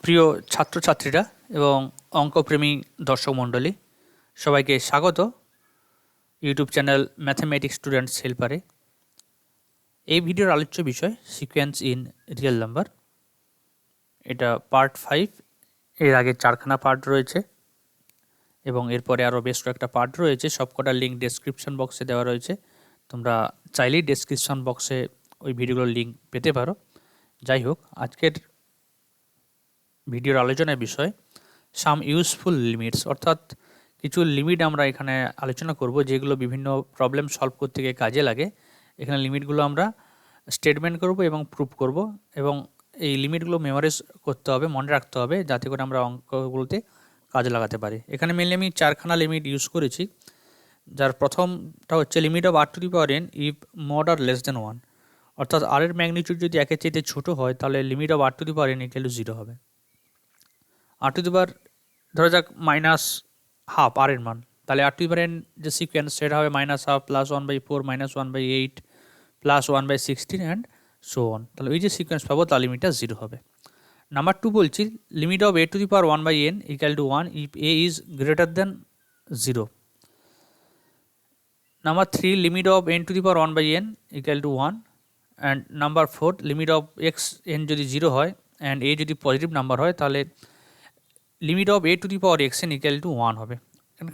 প্রিয় ছাত্রছাত্রীরা এবং অঙ্কপ্রেমী দর্শক মণ্ডলী, সবাইকে স্বাগত ইউটিউব চ্যানেল ম্যাথমেটিক্স স্টুডেন্টস হেল্পারে। এই ভিডিওর আলোচ্য বিষয় সিকোয়েন্স ইন রিয়েল নাম্বার। এটা পার্ট 5। এর আগে 4খানা পার্ট রয়েছে এবং এরপরে আরও বেশ কয়েকটা পার্ট রয়েছে। সবকটার লিঙ্ক ডেসক্রিপশন বক্সে দেওয়া রয়েছে, তোমরা চাইলেই ডেসক্রিপশন বক্সে ওই ভিডিওগুলোর লিঙ্ক পেতে পারো। যাই হোক, আজকের ভিডিওর আলোচনার বিষয় সাম ইউজফুল লিমিটস, অর্থাৎ কিছু লিমিট আমরা এখানে আলোচনা করব যেগুলো বিভিন্ন প্রবলেম সলভ করতে গিয়ে কাজে লাগে। এখানে লিমিটগুলো আমরা স্টেটমেন্ট করব এবং প্রুফ করব, এবং এই লিমিটগুলো মেমোরাইজ করতে হবে, মনে রাখতে হবে, যাতে করে আমরা অঙ্কগুলোতে কাজে লাগাতে পারি। এখানে মেনলি আমি 4খানা লিমিট ইউজ করেছি, যার প্রথমটা হচ্ছে limit of r to the power n if mod r less than 1, অর্থাৎ r এর ম্যাগনিটিউড যদি একের চাইতে ছোটো হয় তাহলে limit of r to the power n equal to 0 হবে। r টু দি পাওয়ার ধরা যাক -12 r এর মান, তাহলে r to the power n যে সিকোয়েন্স সেটা হবে -12 + 1/4 -1/8 + 1/16 অ্যান্ড সো অন। তাহলে ওই যে সিকোয়েন্স পাবো তার লিমিটটা 0 হবে। নাম্বার 2 বলছি limit of a to the power 1/n equal to 1 if a is greater than 0। Number 3 limit of n two the power 1/n equal to 1, and number 4 limit of n যদি 0 হয় and a যদি positive number হয় তাহলে limit of a to the power xn equal to 1 হবে।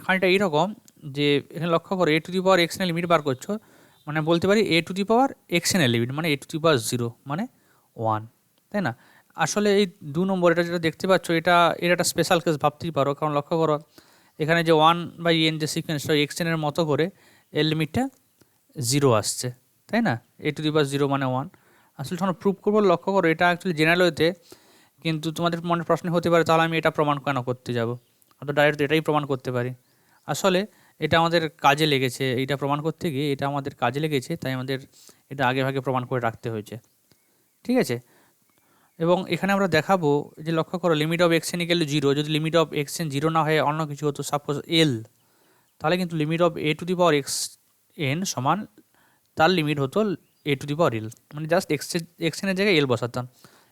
খানিকটা এইরকম যে এখানে লক্ষ্য করো a to the power xn এর লিমিট বার করছো, মানে বলতে পারি a to the power xn এর লিমিট মানে a টু দি পাওয়ার 0 মানে 1, তাই না? আসলে এই 2 নম্বর এটা যেটা দেখতে পাচ্ছ এর একটা স্পেশাল কেস ভাবতেই পারো, কারণ লক্ষ্য করো এখানে যে 1/n যে সিকোয়েন্সটা xn এর মতো করে এর লিমিটটা 0 আসছে, তাই না? a টু দি পাওয়ার 0 মানে 1। আসলে যখন প্রুফ করবো লক্ষ্য করো এটা অ্যাকচুয়ালি জেনারেল ওয়েতে, কিন্তু তোমাদের মনে প্রশ্ন হতে পারে তাহলে আমি এটা প্রমাণ কেন করতে যাব, অত ডাইরেক্ট এটাই প্রমাণ করতে পারি। আসলে এটা আমাদের কাজে লেগেছে, এইটা প্রমাণ করতে গিয়ে এটা আমাদের কাজে লেগেছে, তাই আমাদের এটা আগে ভাগে প্রমাণ করে রাখতে হয়েছে, ঠিক আছে? এবং এখানে আমরা দেখাবো যে লক্ষ্য করো limit of xn equal to 0, যদি লিমিট অফ xn 0 না হয়ে অন্য কিছু হতো, সাপোজ l, তাহলে কিন্তু limit of a to the power xn সমান তার লিমিট হতো a to the power l, মানে জাস্ট xn এর জায়গায় l বসাতাম।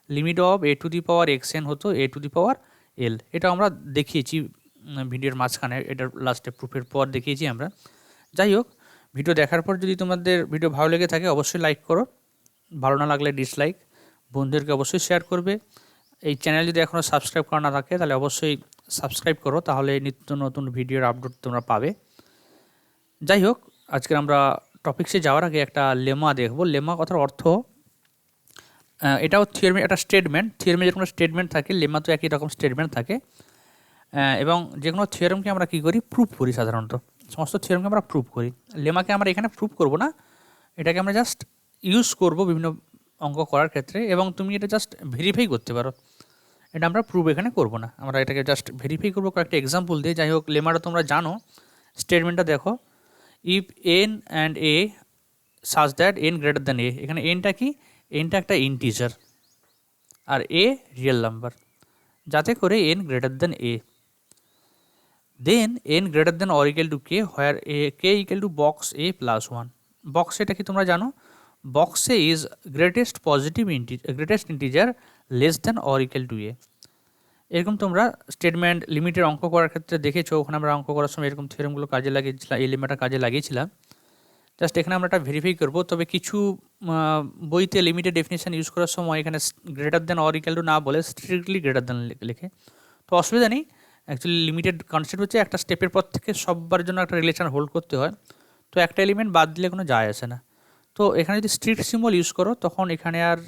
Limit of a to the power xn হতো a to the power l। এটা আমরা দেখিয়েছি ভিডিওর মাঝখানে, এটার লাস্টে প্রুফের পর দেখিয়েছি আমরা। যাই হোক, ভিডিও দেখার পর যদি তোমাদের ভিডিও ভালো লেগে থাকে অবশ্যই লাইক করো, ভালো না লাগলে ডিসলাইক, বন্ধুদেরকে অবশ্যই শেয়ার করবে। এই চ্যানেল যদি এখনও সাবস্ক্রাইব করা না থাকে তাহলে অবশ্যই সাবস্ক্রাইব করো, তাহলে নিত্য নতুন ভিডিওর আপডেট তোমরা পাবে। যাই হোক, আজকে আমরা টপিক্সে যাওয়ার আগে একটা লেমা দেখব। লেমা কথার অর্থ, এটাও থিওরেমে একটা স্টেটমেন্ট, থিওরেমে যেরকম স্টেটমেন্ট থাকে লেমা তো একই রকম স্টেটমেন্ট থাকে, এবং যে কোনো থিওরেমকে আমরা কী করি, প্রুফ করি। সাধারণত সমস্ত থিওরেমকে আমরা প্রুফ করি, লেমাকে আমরা এখানে প্রুফ করব না, এটাকে আমরা জাস্ট ইউজ করব বিভিন্ন অঙ্ক করার ক্ষেত্রে, এবং তুমি এটা জাস্ট ভেরিফাই করতে পারো। এটা আমরা প্রুফ এখানে করব না, আমরা এটাকে জাস্ট ভেরিফাই করবো কয়েকটা এক্সাম্পল দিয়ে। যাই হোক, লেমাটা তোমরা জানো, স্টেটমেন্টটা দেখো, if n and a such that n greater than a, এখানে nটা কি, nটা একটা ইন্টিজার আর a রিয়েল নাম্বার, যাতে করে n greater than a, then n greater than or equal to k where k equal to box a plus 1। Box এটা কি তোমরা জানো, বক্সে is greatest greatest integer less than or equal to a। এরকম তোমরা statement লিমিটের অঙ্ক করার ক্ষেত্রে দেখেছো, ওখানে আমরা অঙ্ক করার সময় এরকম থিওরেমগুলো কাজে লাগিয়েছিলাম, এই লিমিটটা কাজে লাগিয়েছিলাম। জাস্ট এখানে আমরা একটা ভেরিফাই করবো। তবে কিছু বইতে লিমিটের ডেফিনেশন ইউজ করার সময় এখানে greater than or equal two না বলে স্ট্রিক্টলি গ্রেটার দ্যান লেখে, তো অসুবিধা নেই। অ্যাকচুয়ালি লিমিটেড কনসেপ্ট হচ্ছে একটা স্টেপের পর থেকে সবার জন্য একটা রিলেশন হোল্ড করতে হয়, তো একটা এলিমেন্ট বাদ দিলে কোনো যায় আসে না। তো এখানে যদি স্ট্রিক্ট সিম্বল ইউজ করো তখন এখানে আর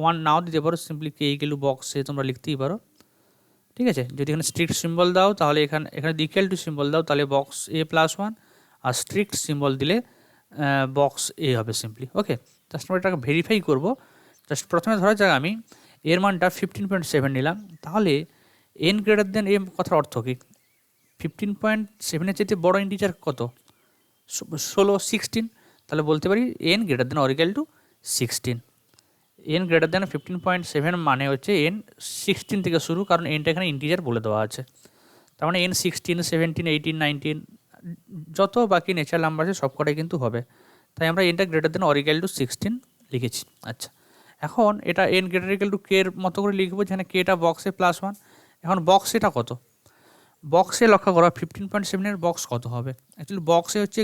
1 নাও দিতে পারো, সিম্পলি কে ইকুয়াল টু বক্সে তোমরা লিখতেই পারো, ঠিক আছে? যদি এখানে স্ট্রিক্ট সিম্বল দাও তাহলে এখানে ইকুয়াল টু সিম্বল দাও তাহলে বক্স a প্লাস 1, আর স্ট্রিক্ট সিম্বল দিলে বক্স এ হবে সিম্পলি। ওকে, জাস্ট আমরা এটাকে ভেরিফাই করবো। জাস্ট প্রথমে ধরা যাক আমি এর মানটা 15.7 নিলাম, তাহলে n গ্রেটার দেন এ কথার অর্থ কি, 15.7-এর চাইতে বড় ইন্টিজার কত, 16, তাহলে বলতে পারি n greater than or equal to 16। n greater দেন 15.7 মানে হচ্ছে n 16 থেকে শুরু, কারণ nটা এখানে ইন্টিজার বলে দেওয়া আছে, তার মানে n 16, 17, 18, 19 যত বাকি ন্যাচারাল নাম্বার আছে সবকটাই কিন্তু হবে, তাই আমরা nটা greater than or equal to 16 লিখেছি। আচ্ছা, এখন এটা n greater equal to k এর মতো করে লিখবো, যেখানে কেটা বক্সে +1। এখন বক্স এটা কত, বক্সে লক্ষ্য করা 15.7 বক্স কত হবে। অ্যাকচুয়ালি বক্সে হচ্ছে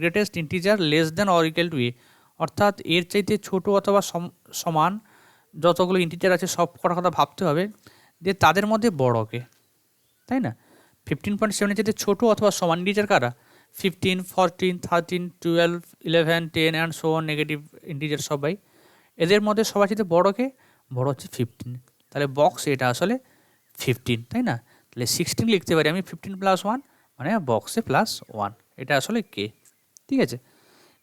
greatest integer less than or equal to a, অর্থাৎ এর চাইতে ছোট অথবা সমান যতগুলো ইন্টিজার আছে সব কটার কথা ভাবতে হবে, যে তাদের মধ্যে বড় কে, তাই না। 15.7 চাইতে ছোট অথবা সমান ইন্টিজার কারা, 15, 14, 13, 12, 11, 10 and so on negative integer সবাই। এদের মধ্যে সবার চাইতে বড় কে, বড় হচ্ছে 15। তাহলে বক্স এটা আসলে 15, তাই না। তাহলে 16 লিখতে পারি আমি, 15+1 মানে বক্সে +1, এটা আসলে কে। ঠিক আছে,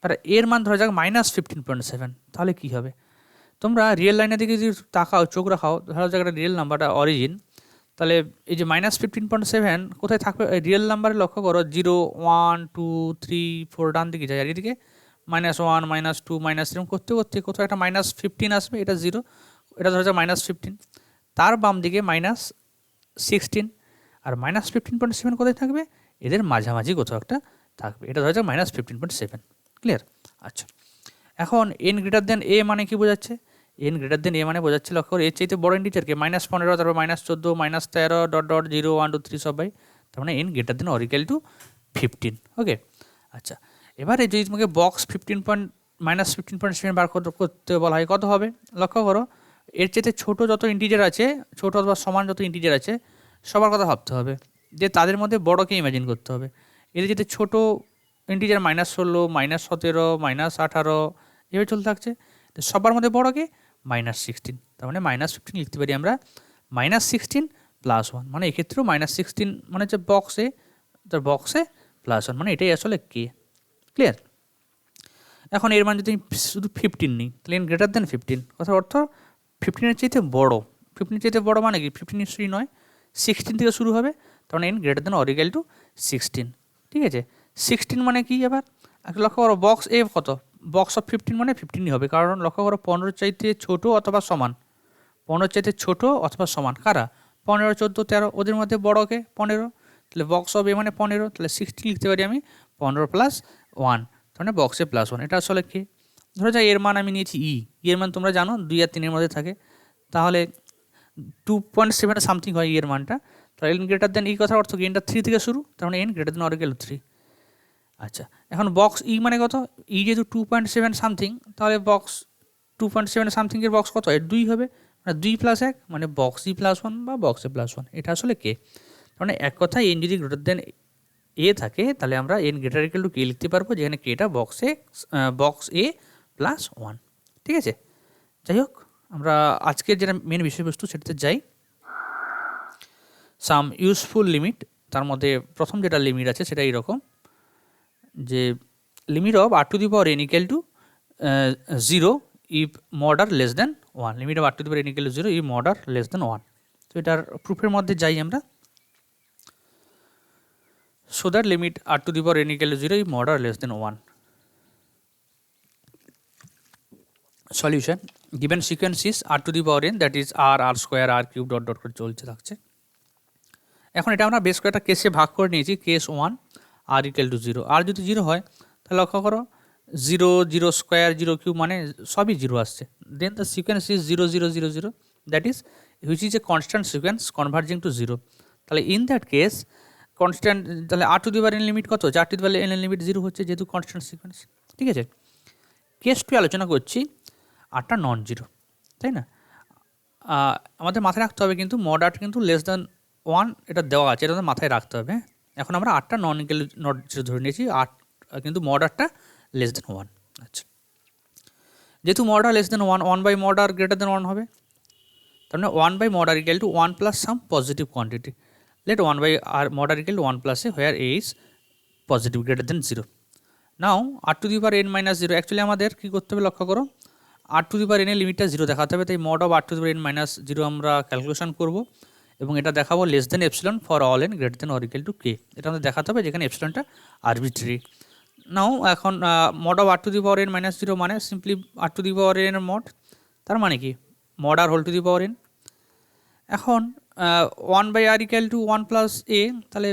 আর এর মান ধরা যাক -15.7, তাহলে কি হবে। তোমরা রিয়েল লাইনের দিকে যদি তাকাও, চোখ রাখাও, ধরা যাক একটা রিয়েল নাম্বারটা অরিজিন, তাহলে এই যে -15.7 কোথায় থাকবে, রিয়েল নাম্বারে লক্ষ্য করো 0, 1, 2, 3, 4 ডান দিকে যায়, আর এদিকে -1, -2, -3 করতে করতে কোথাও একটা -15 আসবে, এটা 0, এটা ধরা যাক -15, তার বাম দিকে -16, আর -15.7 কোথায় থাকবে, এদের মাঝামাঝি কোথাও একটা থাকবে, এটা ধরা যাক -15.7। ক্লিয়ার। আচ্ছা, এখন n গ্রেটার দেন এ মানে কি বোঝাচ্ছে, n গ্রেটার দেন এ মানে বোঝাচ্ছে লক্ষ্য করে এর চাইতে বড় ইন্টিজারকে -15, তারপর -14, -13, ... 0, 1, 2, 3 সবাই, তার মানে n greater than or equal two 15। ওকে, আচ্ছা, এবারে যদি তোমাকে বক্স -15.7 বার করতে বলা হয়, কত হবে লক্ষ্য করো, এর চাইতে ছোট যত ইন্টিজার আছে, ছোট অথবা সমান যত ইন্টিজার আছে সবার কথা ভাবতে হবে, যে তাদের মধ্যে বড়কে ইমাজিন করতে হবে। এদের যেতে ছোট ইন্টিজার -16, -17, -18 এভাবে চলতে থাকছে, তো সবার মধ্যে বড়কে -16, তার মানে -15 লিখতে পারি আমরা, -16+1 মানে এক্ষেত্রেও -16 মানে হচ্ছে বক্সে, তার বক্সে +1 মানে এটাই আসলে কে। ক্লিয়ার। এখন এর মান যদি শুধু 15 নিই, তাহলে n গ্রেটার দেন 15, কথার অর্থ 15-এর চাইতে বড়। 15-এর চাইতে বড় মানে কি, 15 নিশ্চয়ই নয়, 16 থেকে শুরু হবে, তখন n greater than or equal to 16। ঠিক আছে, 16 মানে কি, এবার লক্ষ্য করো বক্স এ কত, বক্স অফ 15 মানে 15ই হবে, কারণ লক্ষ্য করো 15 চাইতে ছোট অথবা সমান, 15 চাইতে ছোট অথবা সমান কারা, 15, 14, 13, ওদের মধ্যে বড়কে 15, তাহলে বক্স অফ এ মানে 15, তাহলে 16 লিখতে পারি আমি 15+1, মানে বক্সে +1, এটা আসলে কি। ধরো যাক এর মান আমি নিয়েছি এর মান তোমরা জানো 2 আর 3 এর মধ্যে থাকে, তাহলে 2.7 সামথিং হয় এর মানটা, তাহলে n গ্রেটার দেন কথার অর্থ কি, এটা 3 থেকে শুরু, তার মানে n greater than or equal two 3। আচ্ছা, এখন বক্স মানে কত, যেহেতু 2.7 সামথিং, তাহলে বক্স 2.7 সামথিংয়ের বক্স কত হয়, 2 হবে, মানে 2+1 মানে বক্স +1 বা বক্সে +1, এটা আসলে কে। মানে এক কথায় n যদি গ্রেটার দেন এ থাকে, তাহলে আমরা n গ্রেটার ইকুয়াল টু কে লিখতে পারবো, যেখানে কেটা বক্স এ +1। ঠিক আছে, যাই হোক আমরা আজকের যেটা মেন বিষয়বস্তু সেটাতে যাই। সাম ইউজফুল লিমিট, তার মধ্যে প্রথম যেটা লিমিট আছে সেটা এইরকম, যে limit of r⁴n equal to 0 if mod r less than 1, limit of r⁴n equal to 0 if mod r less than 1। তো এটার প্রুফের মধ্যে যাই আমরা। So that limit r⁴n equal to 0 if mod r less than 1. Solution, given sequence is r⁴n, that is r square r cube ... করে চলতে থাকছে। এখন এটা আমরা বেশ কয়েকটা কেসে ভাগ করে নিয়েছি, কেস 1 r equal to 0, আর যদি 0 হয় তাহলে লক্ষ্য করো 0, 0 স্কোয়ার, 0 কিউব মানে সবই 0 আসছে, then the sequence is 0, 0, 0, 0, that is which is a constant sequence converging to 0। তাহলে ইন দ্যাট কেস কনস্ট্যান্ট, তাহলে r⁴n লিমিট কত, r⁴n লিমিট 0 হচ্ছে, যেহেতু কনস্ট্যান্ট সিকোয়েন্স। ঠিক আছে, কেস 2 আলোচনা করছি, আরটা নন জিরো, তাই না। আমাদের মাথায় রাখতে হবে কিন্তু মড আর্ট কিন্তু লেস দ্যান 1 এটা দেওয়া আছে, এটা মাথায় রাখতে হবে। এখন আমরা আটটা নন জিরো ধরে নিয়েছি, কিন্তু মড আর্টটা লেস দ্যান 1। আচ্ছা, যেহেতু mod r less than 1, 1/mod r greater than 1 হবে, তার মানে 1/mod r equal to 1 plus some positive quantity. let 1/mod r equal to 1 plus a where a is positive greater than 0. Now r⁴n minus 0, actually আমাদের কী করতে হবে লক্ষ্য করো, r⁴n এর লিমিটটা 0 দেখাতে হবে, তাই mod of r⁴n minus 0 আমরা ক্যালকুলেশন করব এবং এটা দেখাবো less than epsilon for all n greater than or equal to k, এটা আমাদের দেখাতে হবে যেখানে এপসিলনটা আরবিট্রারি। নাও এখন mod of r⁴n minus 0 মানে সিম্পলি r⁴n এর মড, তার মানে কি mod r whole to the power n। এখন 1/r ইকুয়াল টু 1 প্লাস এ, তাহলে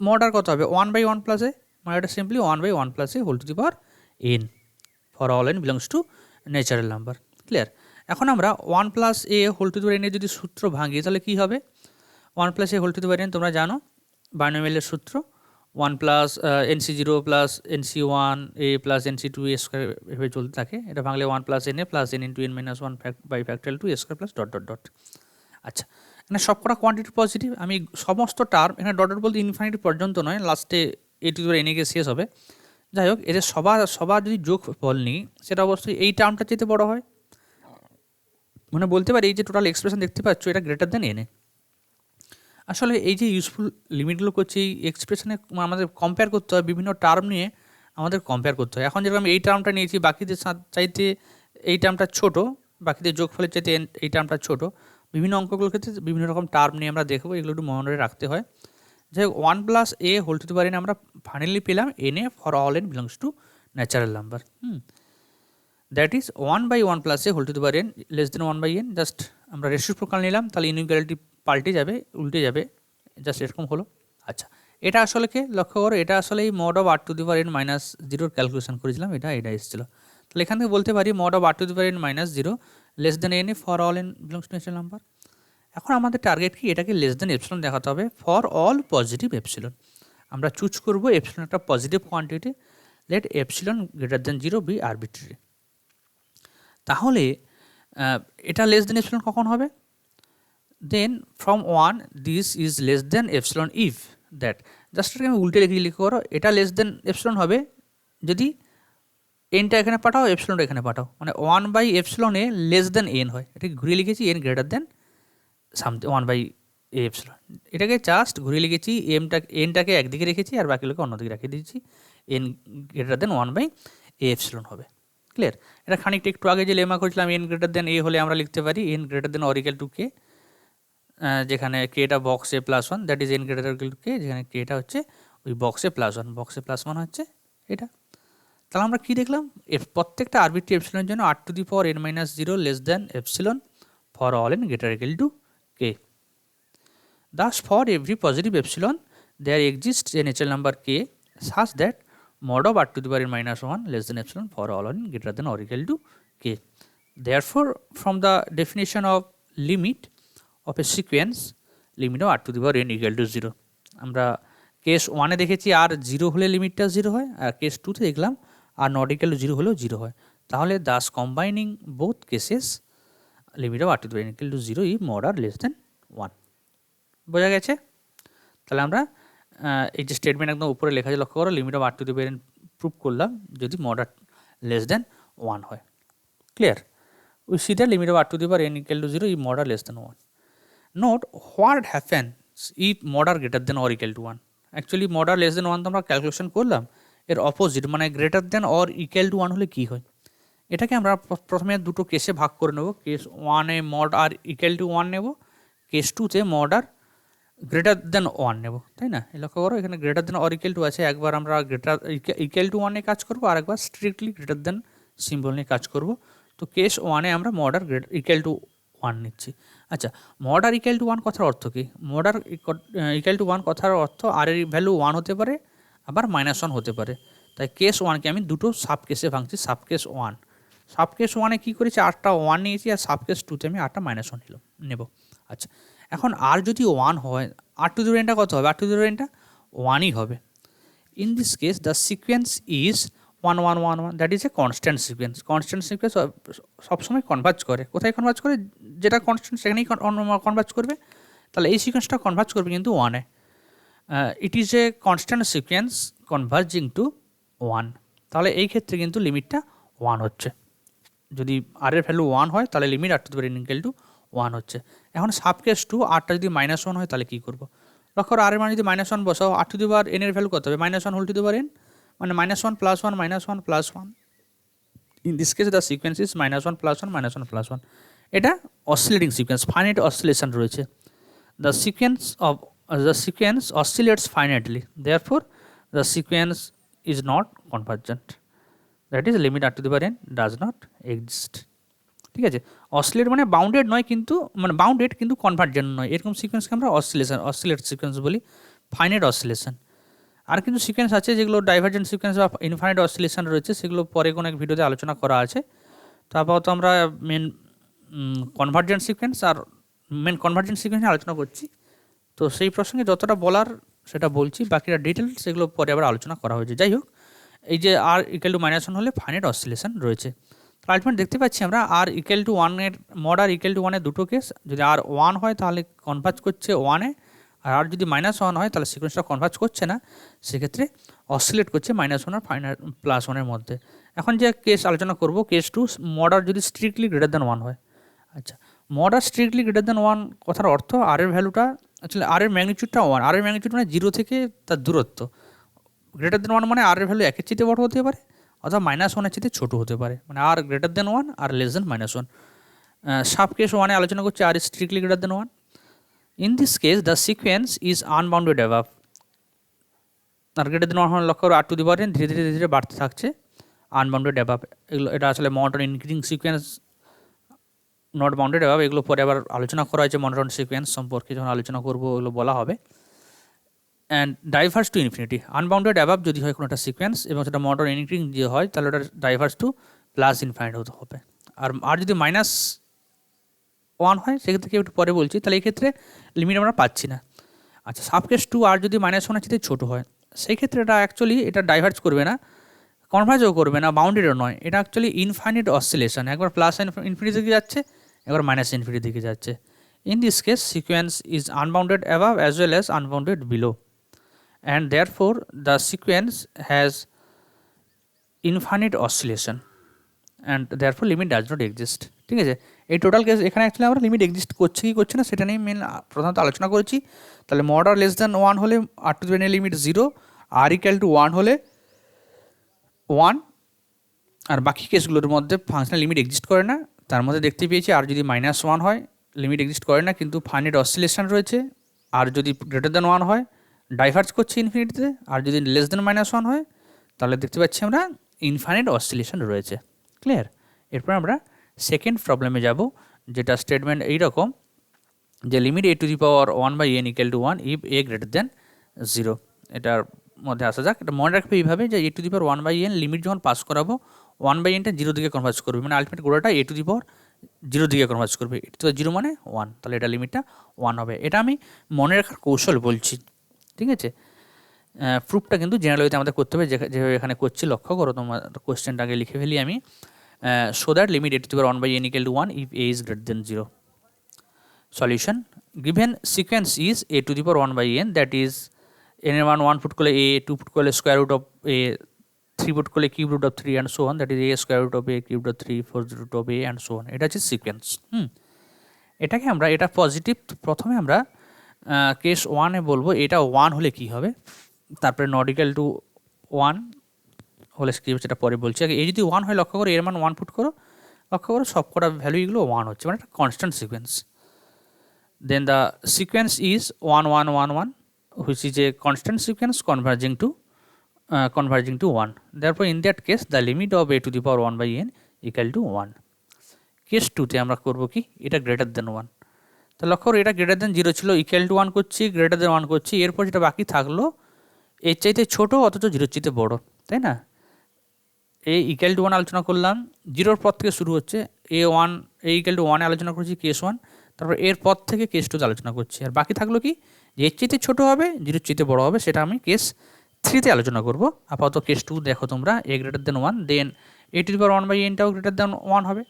mod r কত হবে 1/1 প্লাস এ, মানে এটা simply 1/1 plus a whole to the power n for all n belongs to natural number. Clear? এখন আমরা 1 plus a whole to the power n এর যদি সূত্র ভাঙি তাহলে কী হবে? 1 plus a whole to the power n তোমরা জানো বাইনোমিয়ালের সূত্র 1 plus NC0 plus NC1 a plus NC2 a square এভাবে চলতে থাকে। এটা ভাঙলে 1 plus n a plus N into n minus 1 by factorial 2 square plus dot dot dot. আচ্ছা, এখানে সবকটা কোয়ান্টিটি পজিটিভ, আমি সমস্ত টার্ম এখানে ডট ডট বলতে ইনফিনিটি পর্যন্ত নয়, লাস্টে এ to the power N A গিয়ে শেষ হবে। যাই হোক, এদের সবার যদি যোগ ফল নিই সেটা অবশ্যই এই টার্মটা চেয়ে বড় হয়। মানে বলতে পারি এই যে টোটাল এক্সপ্রেশন দেখতে পাচ্ছ এটা গ্রেটার দেন এন এ। আসলে এই যে ইউজফুল লিমিটগুলো করছে এই এক্সপ্রেশনে আমাদের কম্পেয়ার করতে হয়, বিভিন্ন টার্ম নিয়ে আমাদের কম্পেয়ার করতে হয়। এখন যেরকম এই টার্মটা নিয়েছি বাকিদের চাইতে এই টার্মটা ছোট, বাকিদের যোগফলের চাইতে এই টার্মটা ছোট, বিভিন্ন অঙ্কগুলোর ক্ষেত্রে বিভিন্ন রকম টার্ম নিয়ে আমরা দেখবো, এগুলো একটু মনে রাখতে হয়। যাই হোক, 1 plus a whole to the power n আমরা ফাইনালি পেলাম n a for all n belongs to natural number. That is 1 by 1 plus a whole to the power n less than 1 by n. Just আমরা reciprocal নিলাম, তাহলে inequality পাল্টে যাবে, উল্টে যাবে, just এরকম হলো। আচ্ছা, এটা আসলে কে লক্ষ্য করো, এটা আসলে এই mod of r to the power n minus জিরোর ক্যালকুলেশন করেছিলাম, এটা এসেছিলো। তাহলে এখান থেকে বলতে পারি mod of r to the power n minus zero less than n a for all n belongs to natural number. এখন আমাদের টার্গেট কি, এটাকে লেস দেন এপসিলন দেখাতে হবে ফর অল পজিটিভ এপসিলন। আমরা চুজ করবো এপসিলন একটা positive quantity, let epsilon greater than zero be arbitrary. তাহলে এটা লেস দেন এপসিলন কখন হবে? Then from 1 this is less than epsilon if that, just এটাকে আমি উল্টে লিখে করো, এটা লেস দেন এপসিলন হবে যদি এনটা এখানে পাঠাও এপসিলনটা এখানে পাঠাও, মানে 1 by epsilon a less than n হয়। এটাকে ঘুরিয়ে লিখেছি n greater than something 1 by a epsilon. এটাকে জাস্ট ঘুরিয়ে লিখেছি এনটাকে একদিকে রেখেছি আর বাকিগুলোকে অন্যদিকে রেখে দিয়েছি, n greater than 1 by a epsilon হবে। ক্লিয়ার? এটা খানিকটা একটু আগে যে লেমা করেছিলাম এন গ্রেটার দেন এ হলে আমরা লিখতে পারি n greater than or equal to k, যেখানে কেটা বক্সে plus 1, that is n greater equal to k, যেখানে কেটা হচ্ছে ওই বক্সে প্লাস 1, বক্সে প্লাস 1 হচ্ছে এটা। তাহলে আমরা কী দেখলাম, প্রত্যেকটা আরবিট্রারি এপসিলনের জন্য r to the power n minus zero less than epsilon for all n greater equal to k. Thus, for every positive epsilon, there exists a natural number k such that mod of r to the power n minus 1 less than epsilon for all n greater than or equal to k. Therefore, from the definition of limit of a sequence, limit of r to the power n equal to 0, আমরা case 1 এ দেখেছি আর 0 হলে লিমিটটা 0 হয়, আর case 2 তে দেখলাম are not equal to 0 হলেও 0 হয়। তাহলে thus combining both cases limit of r to the power n equal to 0 if mod r less than 1। বোঝা গেছে? তাহলে আমরা এই যে স্টেটমেন্ট একদম উপরে লেখা আছে লক্ষ্য করো, limit of r to the power n prove করলাম যদি মড আর লেস দেন 1 হয়। Clear? We see that limit of r to the power n equal to 0 if mod r less than 1। Note what happens if mod r greater than or equal to 1। Actually mod r less than 1 তো আমরা calculation করলাম, এর opposite মানে greater than or equal to 1 হলে কী হয়, এটাকে আমরা প্রথমে দুটো কেসে ভাগ করে নেব। কেস 1 এ মড আর ইকুয়াল টু 1 নেব, কেস 2 তে মড আর গ্রেটার দেন 1 নেব, তাই না? লক্ষ্য করো এখানে greater than or equal two আছে, একবার আমরা গ্রেটার ইকুয়াল টু 1 নিয়ে কাজ করবো আর একবার স্ট্রিক্টলি গ্রেটার দেন সিম্বল নিয়ে কাজ করব। তো কেস 1 এ আমরা মড আর ইকুয়াল টু 1 নিচ্ছি। আচ্ছা, মড আর ইকুয়াল টু 1 কথার অর্থ কী? মড আর ইকুয়াল টু 1 কথার অর্থ আর এর ভ্যালু 1 হতে পারে আবার -1 হতে পারে। তাই কেস 1কে আমি দুটো সাব কেসে ভাঙছি, সাব কেস 1। সাব কেস 1 এ কী করেছি, আরটা 1 নিয়েছি, আর সাব কেস 2তে আমি আরটা -1 নেব। আচ্ছা, এখন আর যদি 1 হয় আর টু দি পাওয়ার এনটা কত হবে? আর টু দি পাওয়ার এনটা 1ই হবে। In this case the sequence is 1 1 1 1, that is a constant sequence. Constant sequence সবসময় কনভার্জ করে, কোথায় কনভার্জ করে? যেটা কনস্ট্যান্ট সেখানেই কনভার্জ করবে। তাহলে এই সিকোয়েন্সটা কনভার্জ করবে কিন্তু 1-এ। It is a constant sequence converging to 1। তাহলে এই ক্ষেত্রে কিন্তু লিমিটটা 1 হচ্ছে। যদি আর এর ভ্যালু 1 হয় তাহলে limit r to the power n equal to 1 হচ্ছে। এখন সাব কেস 2, আরটা যদি -1 হয় তাহলে কী করবো? লক্ষ্য করো আর এর মানে যদি -1 বসাও, r to the power n এর ভ্যালু কত হবে? -1 whole to the power n, মানে -1 + 1 -1 + 1। In this case the sequence is -1 + 1 -1 + 1। এটা অসিলেটিং সিকোয়েন্স, ফাইনাইট অসিলেশন রয়েছে। The sequence oscillates finitely, therefore the sequence is not convergent, that is limit r to the power n does not exist. ঠিক আছে? Oscillate মানে bounded নয়, কিন্তু মানে bounded কিন্তু convergent নয়, এরকম সিকোয়েন্সকে আমরা অসিলেট সিকোয়েন্স বলি, ফাইনাইট অসিলেশন। আর কিন্তু সিকোয়েন্স আছে যেগুলো ডাইভার্জেন্ট সিকোয়েন্স বা ইনফাইনাইট অসিলেশন রয়েছে, সেগুলো পরে কোনো এক ভিডিওতে আলোচনা করা আছে। তো আপাতত আমরা মেন কনভার্জেন্ট সিকোয়েন্স আর মেন কনভার্জেন্ট সিকোয়েন্স নিয়ে আলোচনা করছি। তো সেই প্রসঙ্গে যতটা বলার সেটা বলছি, বাকিটা ডিটেলস সেগুলো পরে আবার আলোচনা করা হয়েছে। যাই হোক, এই যে আর ইকুয়াল টু -1 হলে ফাইনাইট অসিলেশন রয়েছে। তো আলটিমেট দেখতে পাচ্ছি আমরা r equal to 1 mod r equal to 1 দুটো কেস। যদি আর 1 হয় তাহলে কনভার্জ করছে 1-এ, আর যদি -1 হয় তাহলে সিকোয়েন্সটা কনভার্জ করছে না, সেক্ষেত্রে অসিলেট করছে -1 আর +1 মধ্যে। এখন যে কেস আলোচনা করব, কেস 2, মড আর যদি স্ট্রিক্টলি গ্রেটার দ্যান 1 হয়। আচ্ছা, মড আর স্ট্রিক্টলি গ্রেটার দ্যান 1 কথার অর্থ আর এর ভ্যালুটা আসলে আর এর ম্যাগনিটিউডটা 1, আর এর ম্যাগনিটিউড মানে 0 থেকে তার দূরত্ব। গ্রেটার দ্যান 1 মানে আর এর ভ্যালু 1-এর চেয়ে বড় হতে পারে অথবা -1-এর চেয়ে ছোটো হতে পারে, মানে আর গ্রেটার দ্যান 1 আর লেস দ্যান -1। সাব কেস 1-এ আলোচনা করছি r strictly greater than 1। In this case, the sequence is unbounded above. R greater than 1 হলে লক্ষ্য করো r to the power n ধীরে ধীরে ধীরে ধীরে বাড়তে থাকছে, আনবাউন্ডেড অ্যাবাভ। এগুলো এটা আসলে monotone increasing sequence, not bounded above. এগুলো পরে আবার আলোচনা করা হয়েছে মনোটোন সিকোয়েন্স সম্পর্কে, যখন আলোচনা করবো এগুলো বলা হবে। And diverse to infinity, unbounded above যদি হয় কোনো একটা সিকোয়েন্স এবং সেটা মনোটোন ইনক্রিজিং যে হয় তাহলে ওটা ডাইভার্স টু +ইনফাইনাইট হতে হবে। আর যদি -1 হয় সেক্ষেত্রে কি একটু পরে বলছি, তাহলে এই ক্ষেত্রে লিমিট আমরা পাচ্ছি না। আচ্ছা, সাবকেস 2 আর যদি -1-এর চেয়ে ছোটো হয় সেই ক্ষেত্রে এটা অ্যাকচুয়ালি এটা ডাইভার্জ করবে না, কনভার্জও করবে না, বাউন্ডেডও নয়। এটা অ্যাকচুয়ালি ইনফাইনাইট অসিলেশন, একবার +ইনফিনিটি দিকে যাচ্ছে, একবার -ইনফিনিটি দিকে যাচ্ছে। In this case sequence is unbounded above as well as unbounded below, and therefore the sequence has infinite oscillation and therefore limit does not exist. ঠিক আছে, এই টোটাল কেস এখানে অ্যাকচুয়ালি আমরা লিমিট এক্সিস্ট করছে কি করছে না সেটা নিয়ে মেন প্রধানত আলোচনা করেছি। তাহলে মড আর লেস দ্যান 1 হলে r to the power n limit 0, r equal to 1 হলে 1, আর বাকি কেসগুলোর মধ্যে ফাংশনাল লিমিট এক্সিস্ট করে না। তার মধ্যে দেখতে পেয়েছি আর যদি -1 হয় লিমিট এক্সিস্ট করে না কিন্তু ফাইনাইট অসিলেশন রয়েছে, আর যদি গ্রেটার দ্যান 1 হয় ডাইভার্জ করছে ইনফিনিটিতে, আর যদি লেস দ্যান -1 হয় তাহলে দেখতে পাচ্ছি আমরা ইনফাইনাইট অসিলেশন রয়েছে। ক্লিয়ার? এরপর আমরা সেকেন্ড প্রবলেমে যাব, যেটা স্টেটমেন্ট এইরকম যে limit a to the power 1/n equal to 1 if a greater than 0। এটার মধ্যে আসা যাক। এটা মনে রাখবে এইভাবে যে a to the power 1/n limit যখন পাস করাবো 1/nটা 0 দিকে কনভার্জ করবে, মানে আলটিমেট গোড়াটা a টু দি পাওয়ার 0 দিকে কনভার্জ করবে। a টু দি 0 মানে 1, তাহলে এটা লিমিটটা 1 হবে। এটা আমি মনে রাখার কৌশল বলছি, ঠিক আছে? প্রুফটা কিন্তু জেনারেল ওয়েতে আমাদের করতে হবে, যেভাবে এখানে করছি লক্ষ্য করো, তোমার কোশ্চেনটা আগে লিখে ফেলি আমি। So that limit a to the power 1/n equal to 1 if a is greater than 0. Solution: given sequence is a to the power 1/n, that is n1 put করলে a, 2 put করলে square root of a, 3 put করলে cube root of 3 and so on, that is a square root of a, cube root of 3, 4 root of a and so on. এটা হচ্ছে sequence. এটাকে আমরা, এটা positive, প্রথমে আমরা case 1-এ বলবো এটা 1 হলে কি হবে, তারপরে নট ইকুয়াল টু 1 হলে কি সেটা পরে বলছি। আগে এই যদি 1 হয় লক্ষ্য করো, এর মান 1 পুট করো, লক্ষ্য করো সব কটা ভ্যালু এগুলো 1 হচ্ছে, মানে একটা constant sequence. Then the sequence is 1 1 1 1 which is a constant sequence converging to 1। Therefore in that case the limit of a to the power 1/n equal to 1। Case 2-তে আমরা করবো কি, এটা গ্রেটার দেন 1। তো লক্ষ্য করো এটা গ্রেটার দেন 0 ছিল, ইকুয়াল টু 1 করছি, গ্রেটার দেন 1 করছি, এরপর যেটা বাকি থাকলো এর চাইতে ছোটো অথচ 0-এর চাইতে বড়, তাই না? এ ইকুয়াল টু 1 আলোচনা করলাম, 0-র পর থেকে শুরু হচ্ছে, এ ইকুয়াল টু 1-এ আলোচনা করছি কেস 1, তারপর এর পর থেকে কেস 2-তে আলোচনা করছি, আর বাকি থাকলো কি যে এর চাইতে ছোটো হবে 0-এর চাইতে বড় হবে, সেটা আমি কেস 3-তে আলোচনা করব। আপাতত কেস 2 দেখো তোমরা, a greater than 1, then a to the power 1/nটাও গ্রেটার দেন 1 হবে।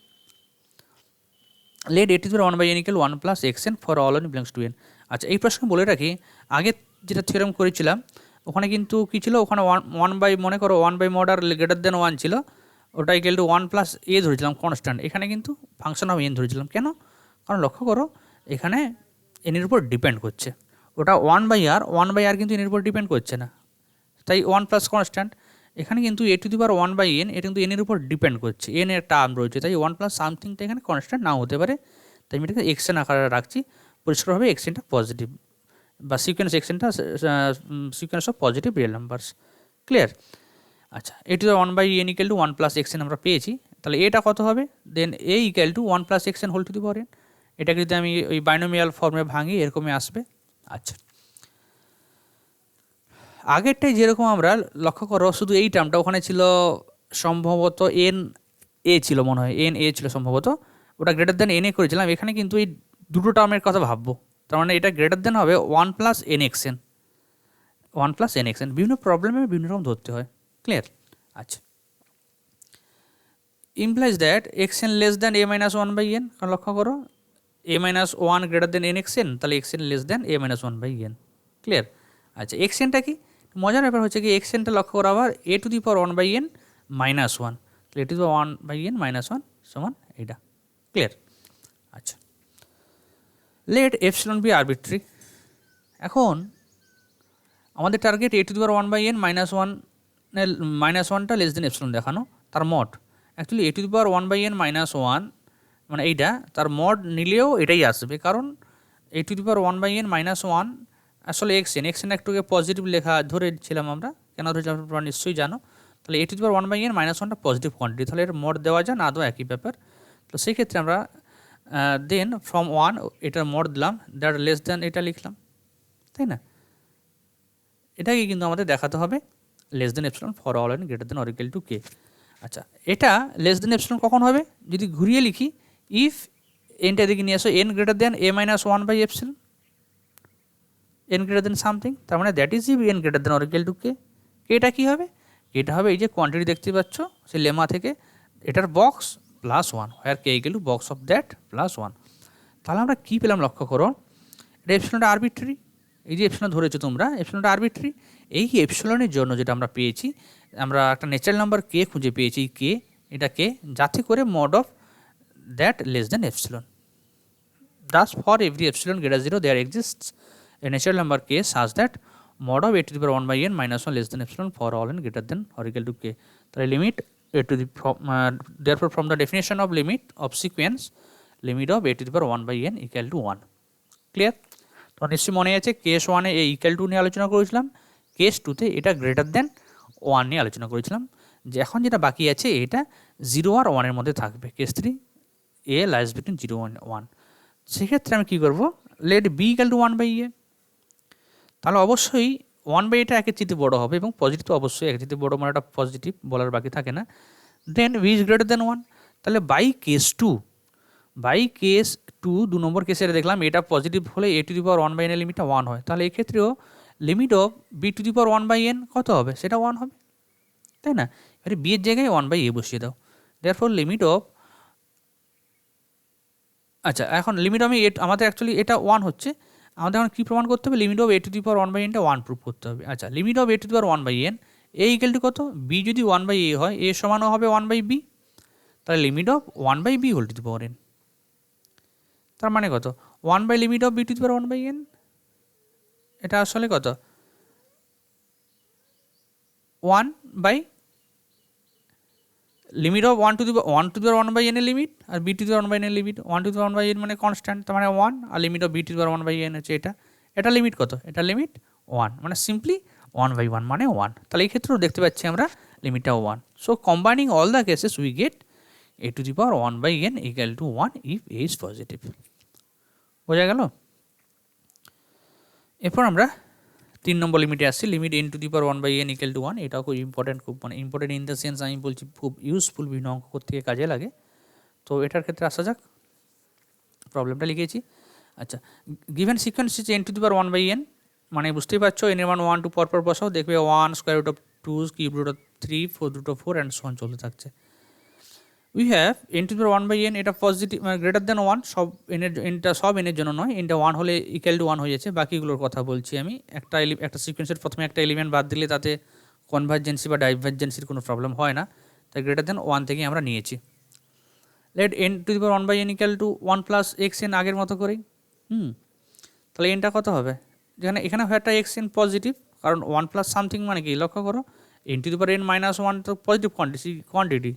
Let a to the power 1/n equal 1 plus xn for all n belongs to n। আচ্ছা, এই প্রশ্ন বলে রাখি, আগে যেটা থিওরেম করেছিলাম ওখানে কিন্তু কী ছিল, ওখানে মনে করো 1 mod আর গ্রেটার দেন 1 ছিল, ওটা ইকুয়াল টু 1 প্লাস a ধরেছিলাম কনস্ট্যান্ট। এখানে কিন্তু ফাংশন অফ n ধরেছিলাম। কেন? কারণ লক্ষ্য করো এখানে n এর উপর ডিপেন্ড করছে, ওটা 1/r কিন্তু n এর উপর ডিপেন্ড করছে না, তাই 1 প্লাস কনস্ট্যান্ট। এখানে কিন্তু a to the power 1/n এটা কিন্তু n এর উপর ডিপেন্ড করছে, n এর টার্ম রয়েছে, তাই 1 প্লাস সামথিংটা এখানে কনস্ট্যান্ট নাও হতে পারে, তাই আমি এটাকে xn আকারে রাখছি। পরিষ্কারভাবে xnটা পজিটিভ, বা সিকোয়েন্স এক্সেনটা sequence of positive real numbers. Clear? আচ্ছা, a to the 1/n equal to 1 plus xn আমরা পেয়েছি, তাহলে এটা কত হবে, then a equal to 1 plus xn whole to the power n। এটাকে যদি আমি ওই বাইনোমিয়াল ফর্মে ভাঙি এরকমই আসবে। আচ্ছা, আগেরটাই যেরকম আমরা লক্ষ্য করো শুধু এই টার্মটা ওখানে ছিল সম্ভবত n এ ছিল মনে হয়, এন এ ছিল সম্ভবত, ওটা গ্রেটার দেন এন এ করেছিলাম। এখানে কিন্তু এই দুটো টার্মের কথা ভাববো, তার মানে এটা গ্রেটার দেন হবে 1 plus n x n, 1 plus n x n. বিভিন্ন প্রবলেমে বিভিন্ন রকম ধরতে হয়, ক্লিয়ার? আচ্ছা, implies that x n less than a minus one by n, কারণ লক্ষ্য করো a minus one greater than n x n, তাহলে x n less than a minus one by n, clear? আচ্ছা, এক্স এনটা কি? মজার ব্যাপার হচ্ছে কি এক্স এনটা লক্ষ্য করো আবার a to the power one by n minus one, তাহলে a to the power one by n minus one সমান এইটা, ক্লিয়ার? আচ্ছা, লেট এপসিলন বি আরবিট্রি। এখন আমাদের target a to the power one by n minus ওয়ানটা less than epsilon দেখানো, তার mod actually a to the power one by n minus one মানে এইটা, তার মড নিলেও এটাই আসবে, কারণ a to the power one by n minus one আসলে এক্স এন একটুকে পজিটিভ লেখা ধরেছিলাম আমরা, কেন ধরেছিলাম তোমরা নিশ্চয়ই জানো। তাহলে a to the power one by n minus ওয়ানটা পজিটিভ কোয়ান্টিটি, তাহলে এর মড দেওয়া যায় না দেওয়া একই ব্যাপার। তো সেই ক্ষেত্রে আমরা দেন ফ্রম ওয়ান এটার মড দিলাম, দ্যাট লেস দ্যান এটা লিখলাম, তাই না? এটাকে কিন্তু আমাদের দেখাতে হবে less than epsilon for all n greater than or equal to k. আচ্ছা, এটা লেস দেন এপসিলন কখন হবে? যদি ঘুরিয়ে লিখি, ইফ এনটা দিকে নিয়ে আসো n greater than a minus one by epsilon, n greater than something, তার মানে that is if n greater than or equal to k. এটা কী হবে? এটা হবে এই যে কোয়ান্টিটি দেখতে পাচ্ছ সেই লেমা থেকে, এটার box plus one, where k equal to box of that plus one. তাহলে আমরা কী পেলাম লক্ষ্য করো, এটা এপসিলনটা আরবিট্রারি, এই যে এপসিলন ধরেছো তোমরা, এপসিলনটা আরবিট্রারি। এই এপসিলনের জন্য যেটা আমরা পেয়েছি, আমরা একটা ন্যাচারাল নাম্বার কে খুঁজে পেয়েছি, কে এটা কে, যাতে করে mod of that less than epsilon. Thus, for every epsilon greater 0, there exists a natural number k such that mod of a to the power 1 by n minus 1 less than epsilon for all n greater than or equal to k. তাহলে limit a to the therefore from the definition of limit of sequence, limit of a to the power 1 by n equal to 1. Clear? তো নিশ্চয়ই মনে আছে case ওয়ানে এ equal two নিয়ে আলোচনা করেছিলাম, case টুতে এটা গ্রেটার দেন ওয়ান নিয়ে আলোচনা করেছিলাম, যে এখন যেটা বাকি আছে এটা 0 আর 1 এর মধ্যে থাকবে, case 3 a lies between 0 and 1। সেক্ষেত্রে আমি কী করবো, let b equal to one by a, তাহলে অবশ্যই ওয়ান বাই এটা একের চেয়ে বড়ো হবে এবং পজিটিভ তো অবশ্যই একের চেয়ে বড়ো, মানে একটা পজিটিভ বলার বাকি থাকে না। Then b is greater than one, তাহলে বাই কেস টু 2 নম্বর কেসে দেখলাম এটা পজিটিভ হলে a to the power one by n লিমিটটা ওয়ান হয়, তাহলে এক্ষেত্রেও limit of b to the power one by n কত হবে, সেটা ওয়ান হবে, তাই না? এবারে বি এর জায়গায় ওয়ান বাই এ বসিয়ে দাও, দেয়ারফর লিমিট অফ, আচ্ছা এখন লিমিট আমি আমাদের অ্যাকচুয়ালি এটা ওয়ান হচ্ছে, আমাদের এখন কী প্রমাণ করতে হবে, limit of a to the power one by এনটা ওয়ান প্রুভ করতে হবে। আচ্ছা, limit of a to the power one by n a equal to কত, বি যদি ওয়ান বাই এ হয় এ সমানও হবে ওয়ান বাই বি, তাহলে limit of one by b whole to the power n, তার মানে কত, one by limit of b to the power one by n, এটা আসলে কত, one by limit of one to the power one by n এর লিমিট, আর b to the power one by n এর লিমিট, one to the power one by n মানে constant, তার মানে ওয়ান, আর limit of b to the power one by n হচ্ছে এটা লিমিট কত, এটা লিমিট ওয়ান, মানে সিম্পলি ওয়ান বাই ওয়ান মানে ওয়ান। তাহলে এই ক্ষেত্রেও দেখতে পাচ্ছি আমরা লিমিটটা one. So combining all the cases we get a to the power one by n equal to one if a is positive. বোঝা গেল? এরপর আমরা 3 নম্বর লিমিটে আসছি, limit n to the power one by n equal to one. এটাও খুব important, খুব মানে ইম্পর্টেন্ট ইন দ্য সেন্স আমি বলছি খুব ইউজফুল, বিভিন্ন অঙ্ক করতে কাজে লাগে। তো এটার ক্ষেত্রে আসা যাক, প্রবলেমটা লিখেছি। আচ্ছা, given sequence is n to the power one by n, মানে বুঝতেই পারছো এন এর মান 1 2 পরপর বসাও, দেখবে 1 square root of 2 cube root of 3 4 root of 4 and so on চলতে থাকছে। We have n to the power one by n, এটা পজিটিভ মানে গ্রেটার দেন ওয়ান, সব এনটা সব এনের জন্য নয়, এনটা ওয়ান হলে ইকুয়াল টু ওয়ান হয়ে যাচ্ছে, বাকিগুলোর কথা বলছি আমি। একটা সিকোয়েন্সের প্রথমে একটা এলিমেন্ট বাদ দিলে তাতে কনভার্জেন্সি বা ডাইভার্জেন্সির কোনো প্রবলেম হয় না, তাই গ্রেটার দেন ওয়ান থেকে আমরা নিয়েছি। Let n to the power one by n equal to one plus x n, আগের মতো করেই। তাহলে এনটা কত হবে, যেখানে এখানে হয় একটা এক্স এন পজিটিভ, কারণ ওয়ান প্লাস সামথিং মানে কি লক্ষ্য করো, n to the power n minus one তো পজিটিভ কোয়ান্টিটি,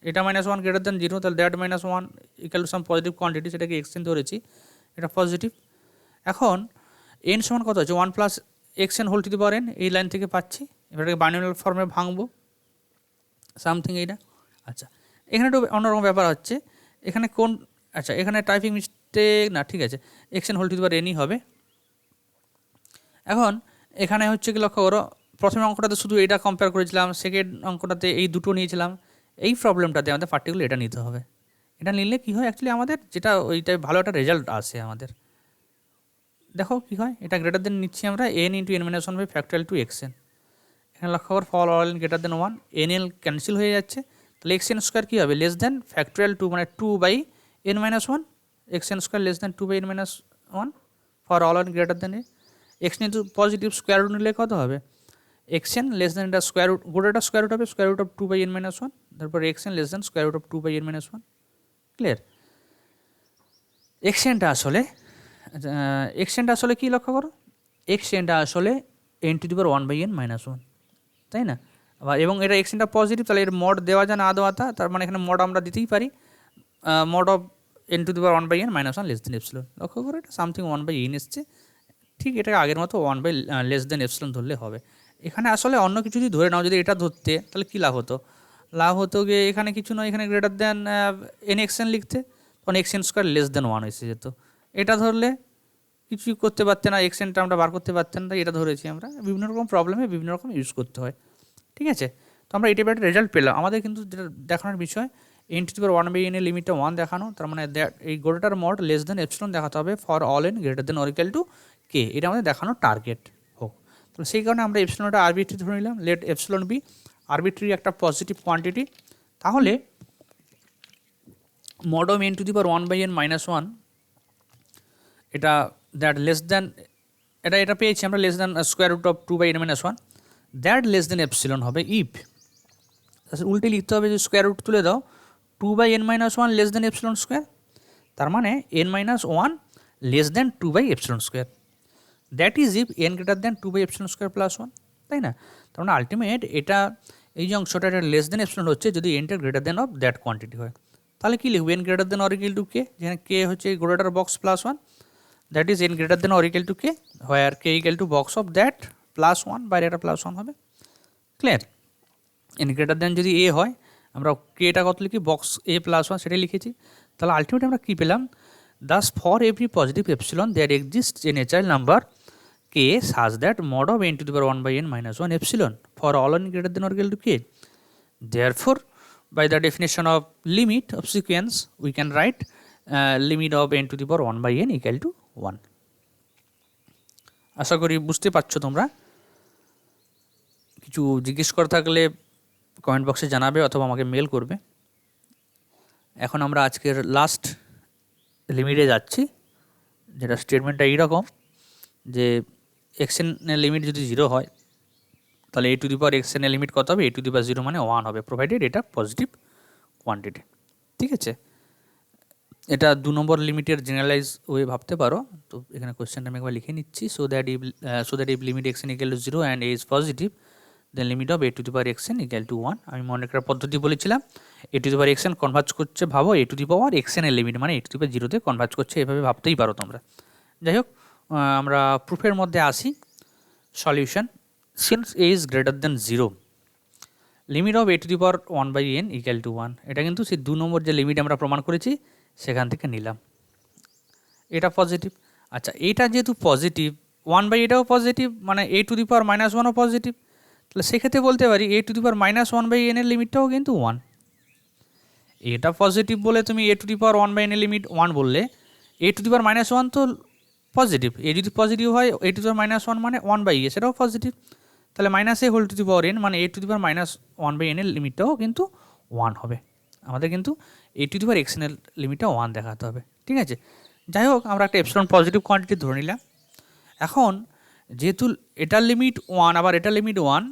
এটা minus one greater than zero, তাহলে that minus one equal to some positive quantity, সেটাকে এক্স এন ধরেছি, এটা পজিটিভ। এখন এন সমান কত হচ্ছে, one plus x n whole to the power n, এই লাইন থেকে পাচ্ছি, এবারটাকে বাইনোমিয়াল ফর্মে ভাঙবো সামথিং এইটা। আচ্ছা, এখানে একটু অন্যরকম ব্যাপার হচ্ছে, এখানে কোন, আচ্ছা এখানে টাইপিং মিস্টেক না, ঠিক আছে, x n whole to the power এনই হবে। এখন এখানে হচ্ছে কি লক্ষ্য করো, প্রথম অঙ্কটাতে শুধু এটা কম্পেয়ার করেছিলাম, সেকেন্ড অঙ্কটাতে এই দুটো নিয়েছিলাম, এই প্রবলেমটাতে আমাদের পার্টিকুলার এটা নিতে হবে। এটা নিলে কী হয় অ্যাকচুয়ালি আমাদের যেটা ওইটাই ভালো একটা রেজাল্ট আসে আমাদের। দেখো কী হয়, এটা গ্রেটার দেন নিচ্ছি আমরা n into n minus one by factorial two x n. এখানে লক্ষ্য কর for all n greater than one, n এল ক্যান্সেল হয়ে যাচ্ছে, তাহলে এক্সএন স্কোয়ার কী হবে লেস দেন ফ্যাক্টরিয়াল টু মানে two by n minus one, x n square less than two by n minus one for all n greater than a. X কিন্তু positive square root নিলে কত হবে এক্সএন লেস দেন এটা square root গোটাটা square root হবে square root of two by n minus one, তারপর x n less than square root of two by n minus one. Clear? এক্সএনটা আসলে কী লক্ষ্য করো, এক্সএনটা আসলে n to the power one by n minus one, তাই না? আবার এবং এটা এক্সএনটা পজিটিভ, তাহলে এর মড দেওয়া যায় না দেওয়া তা, তার মানে এখানে মড আমরা দিতেই পারি, mod of n to the power one by n minus one less than epsilon. লক্ষ্য করো এটা সামথিং ওয়ান বাই এন এসছে, ঠিক এটাকে আগের মতো one by less than epsilon ধরলে হবে। এখানে আসলে অন্য কিছু যদি ধরে নাও, যদি এটা ধরতে তাহলে কী লাভ হতো, লাভ হতো গিয়ে এখানে কিছু নয়, এখানে গ্রেটার দেন এন এক্সএন লিখতে, তখন এক্সএন স্কোয়ার লেস দেন ওয়ান এসে যেত। এটা ধরলে কিছুই করতে পারতেন না, এক্সএনটা আমরা বার করতে পারতেন না, এটা ধরেছি আমরা। বিভিন্ন রকম প্রবলেমে বিভিন্ন রকম ইউজ করতে হয়, ঠিক আছে? তো আমরা এটা একটা রেজাল্ট পেলাম। আমাদের কিন্তু যেটা দেখানোর বিষয় n to the power one by n এর লিমিটটা ওয়ান দেখানো, তার মানে এই গোটাটার মড লেস দেন এপসিলন দেখাতে হবে for all n greater than or equal to k, এটা আমাদের দেখানোর টার্গেট হোক। তো সেই কারণে আমরা এপসিলনটা আরবিট্রি ধরে নিলাম, লেট এপসিলন বি আরবিট্রি একটা পজিটিভ কোয়ান্টিটি। তাহলে mod of n to the power one by n minus one, এটা দ্যাট লেস দ্যান এটা পেয়েছি আমরা less than square root of two by n minus one, that less than epsilon হবে if, উল্টে লিখতে হবে যে স্কোয়ার রুট তুলে দাও two by n minus one less than epsilon square, তার মানে n minus one less than two by epsilon square, that is if n greater than two by epsilon square plus one, তাই না? তার মানে ultimate এটা এই যে অংশটা এটা লেস দেন এপসিলন হচ্ছে যদি এনটা greater than of that quantity হয়। তাহলে কী লিখবো, n greater than or equal to k, যেখানে কে হচ্ছে গোটাটার box plus one, that is n greater than or equal to k, where k equal to box of that plus one, বাইরে একটা plus one হবে। Clear? N greater than যদি a হয়, আমরা কেটা কত লিখি বক্স এ প্লাস ওয়ান সেটাই লিখেছি। তাহলে আলটিমেট আমরা কী পেলাম, thus for every positive epsilon there exist a natural number k such that mod of n to the power one by n minus one epsilon for all n greater than or equal to k, therefore by the definition of limit of sequence we can write limit of n to the power 1 by n equal to 1। আশা করি বুঝতে পারছো তোমরা। কিছু জিজ্ঞেস করা থাকলে comment বক্সে জানাবে অথবা আমাকে মেল করবে। এখন আমরা আজকের লাস্ট লিমিটে যাচ্ছি, যেটা স্টেটমেন্টটা এইরকম যে এক্সএনের লিমিট যদি জিরো হয় তাহলে a to the power এক্সএনের limit কত হবে, এ টু দি পাওয়ার জিরো মানে ওয়ান হবে, প্রোভাইডেড এটা পজিটিভ কোয়ান্টিটি। ঠিক আছে, এটা 2 নম্বর লিমিটের জেনারেলাইজ ওয়ে ভাবতে পারো। তো এখানে কোয়েশ্চেনটা আমি একবার লিখে নিচ্ছি, so that if limit x n equal to zero and a is positive then limit of a to the power x n equal to 1। আমি মনে করার পদ্ধতি বলেছিলাম, a to the power x n converge করছে, ভাবো এ টু দি পাওয়ার এক্সএনের লিমিট মানে a to the পাওয়ার জিরোতে converge করছে, এভাবে ভাবতেই পারো তোমরা। যাই হোক, আমরা প্রুফের মধ্যে আসি। Solution, since a is greater than zero limit of a to the power 1 by n equal to 1, এটা কিন্তু সেই 2 নম্বর যে লিমিট আমরা প্রমাণ করেছি সেখান থেকে নিলাম, এটা পজিটিভ। আচ্ছা, এইটা যেহেতু পজিটিভ, 1 বাই এটাও পজিটিভ মানে a to the power minus ওয়ানও পজিটিভ, তাহলে সেক্ষেত্রে বলতে পারি a to the power minus 1 by n এর লিমিটটাও কিন্তু 1। এটা পজিটিভ বলে তুমি a to the power 1 by n এর লিমিট 1 বললে, এ টু দি পাওয়ার মাইনাস 1 তো পজিটিভ, এ যদি পজিটিভ হয় এ টু দি পাওয়ার মাইনাস 1 মানে 1 বাই এ সেটাও পজিটিভ, তাহলে minus a whole to the power n মানে a to the power minus 1 by n এর লিমিটটাও কিন্তু 1 হবে। আমাদের কিন্তু এ টু দি পাওয়ার এক্স এর লিমিটটা 1 দেখাতে হবে। ঠিক আছে, যাই হোক আমরা একটা এপসিলন পজিটিভ কোয়ান্টিটি ধরে নিলাম। এখন যেহেতু এটার লিমিট 1 আবার এটার লিমিট 1,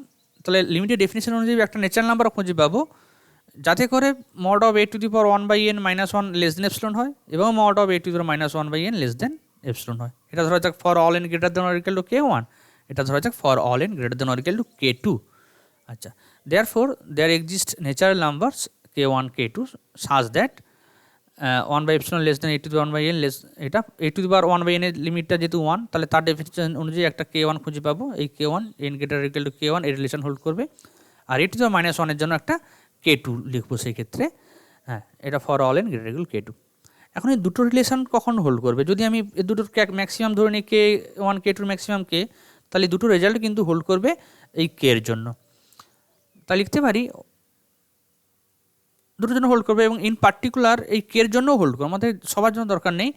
তাহলে লিমিটের ডেফিনেশন অনুযায়ী একটা ন্যাচারাল নাম্বার খুঁজে পাবো যাতে করে mod of a to the power 1 by n minus 1 less than epsilon হয় এবং mod of a to the power minus 1 by n less than epsilon হয়। এটা ধরা যাক for all n greater than or equal to K1, এটা ধরা যাক for all n greater than or equal to K2। আচ্ছা, therefore there exist natural numbers K1 K2 such that 1 by epsilon less than a to the 1 by n less, এটা a to the power 1 by n এর লিমিটটা যেহেতু 1, তাহলে তার definition অনুযায়ী একটা K1 খুঁজে পাবো। এই K1 N greater equal to K1 এই রিলেশন হোল্ড করবে, আর এ টু দি পাওয়ার মাইনাস 1 এর জন্য একটা K2 লিখবো সেই ক্ষেত্রে। হ্যাঁ, এটা for all n greater equal K2। এখন এই দুটো রিলেশন কখন হোল্ড করবে, যদি আমি এই দুটোর ম্যাক্সিমাম ধরে নিই K1 K2 ম্যাক্সিমাম কে, তাহলে দুটো রেজাল্ট কিন্তু হোল্ড করবে এই কে এর জন্য। তা লিখতে পারি দুটোর জন্য হোল্ড করবে, এবং ইন পার্টিকুলার এই কের জন্যও হোল্ড করবে। আমাদের সবার জন্য দরকার নেই,